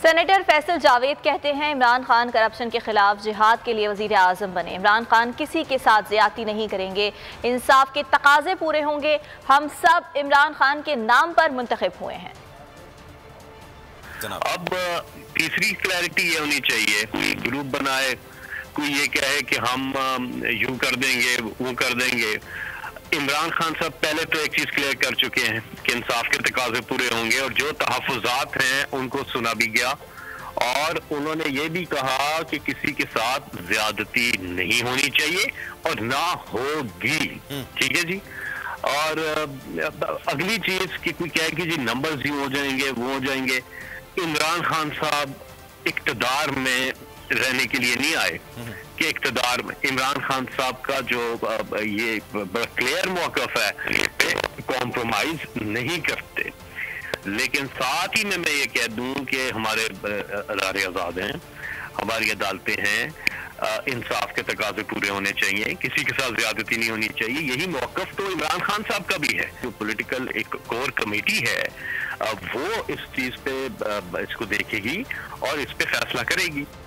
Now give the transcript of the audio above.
Senator Faisal Javed कहते हैं Imran Khan corruption के खिलाफ जिहाद के लिए वजीर आजम बने। इमरान खान किसी के साथ ज्यादती नहीं करेंगे, इंसाफ के तकाजे पूरे होंगे। हम सब इमरान खान के नाम पर मुंतखब हुए हैं। अब तीसरी क्लैरिटी ये होनी चाहिए, कोई ग्रुप बनाए, कोई ये कहे कि हम यूं कर देंगे वो कर देंगे। इमरान खान साहब पहले तो एक चीज क्लियर कर चुके हैं कि इंसाफ के तकाजे पूरे होंगे और जो तहफ़्फ़ुज़ात हैं उनको सुना भी गया और उन्होंने ये भी कहा कि किसी के साथ ज्यादती नहीं होनी चाहिए और ना होगी। ठीक है जी। और अगली चीज कि कोई कहे कि जी नंबर्स यूं हो जाएंगे वो हो जाएंगे। इमरान खान साहब इक़्तिदार में रहने के लिए नहीं आए कि इक़्तिदार में इमरान खान साहब का जो ये बड़ा क्लियर मौक़िफ़ है पे कॉम्प्रोमाइज नहीं करते। लेकिन साथ ही में मैं ये कह दूं कि हमारे अदारे आज़ाद हैं, हमारी अदालतें हैं, इंसाफ के तकाजे पूरे होने चाहिए, किसी के साथ ज्यादती नहीं होनी चाहिए। यही मौक़िफ़ तो इमरान खान साहब का भी है। जो पॉलिटिकल एक कोर कमेटी है वो इस चीज पे इसको देखेगी और इस पे फैसला करेगी।